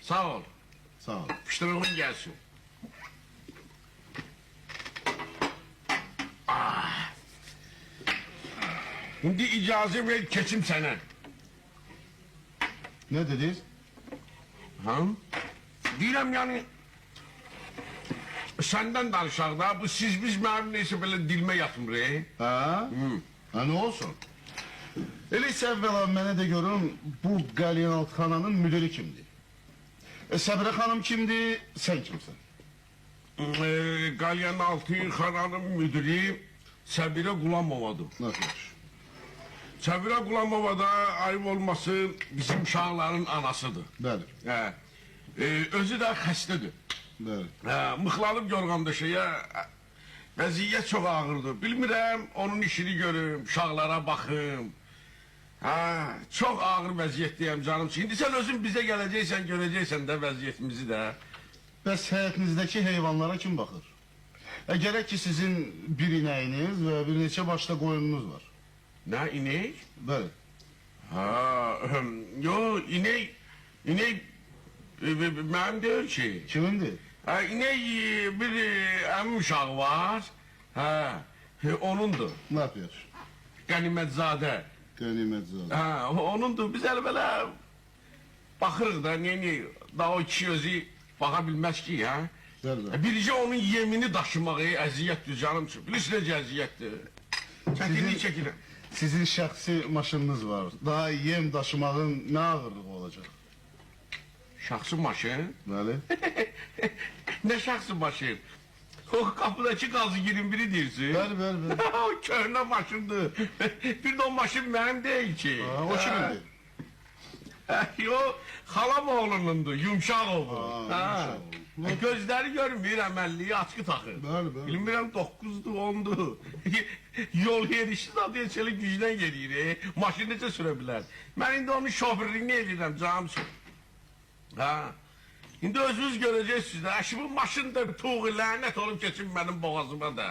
Sağ ol. Sağ ol. Fıştırığın gelsin. Şimdi icazə ver keçim sənə. Ne dediniz? Ha? Deyirəm yani senden danışaq da bu siz biz mənim neysə belə dilimə yatmır. Ha? Ha ne olsun? Öyleyse evvela mənə de görün bu Qalyanaltxananın müdürü kimdi? Səbirə xanım kimdi, sen kimsin? Qalyanaltxananın müdürü Səbirə Qulamovadır. Nasıl? Səbirə Qulamova da ayıb olmasın bizim uşaqların anasıdır. Bəli, Hə. Özü də xəstədir. bəli. Hə, mıxlanıb yorğanda şeyə vəziyyət çox ağırdır. Bilmirəm onun işini görüm, uşaqlara baxım. Hə, çox ağır vəziyyətdəyəm canım. İndi sən özün bizə gələcəksən, görəcəksən də vəziyyətimizi də. Bəs həyətinizdəki heyvanlara kim baxır? Gerek ki sizin bir inəyiniz və bir neçə başda qoyununuz var. Nə, inek? Bəli. Ha, yo, inek mənim deyil ki. Kimindir? Ha, inek bir əmim uşağı var. Ha, onundur. Ne yapıyor? Qənimətzadə. Ganimetzade. Ha, onundur. Biz elə belə baxırıq da, ne, daha o kişi özü baxa bilməz ki, ha? Bəli. Bircə onun yemini daşımağı əziyyətdir canım üçün. Bilirsiniz necə əziyyətdir? Çətinlik çəkirəm. Sizin şəxsi maşınınız var. Daha yem daşımağın ne ağırlığı olacak? Şəxsi maşın? Bəli. Ne şəxsi maşın? O kapıdaki gazı 21'i deyirsin. Bəli, bəli, bəli. O köhnə maşındır. Bir de o maşın mənim deyil ki. Ha, o kimindir? O xalam oğlunundur, yumşaq oğlu. Ha, yumşaq oğlu. Gözləri görmür, əməlliyi açqı taxır. Bəli, bəli. Bilmirəm 9'dur, 10'dur. Yol yerişi zaten çəli gücdən gedir. Maşın necə sürə bilər? Mən indi onun şoförlüyünü edirəm, canım üçün. Ha. İndi özünüz görəcəksiniz də. Bu maşın da tuğ lənət olub keçin mənim boğazıma da.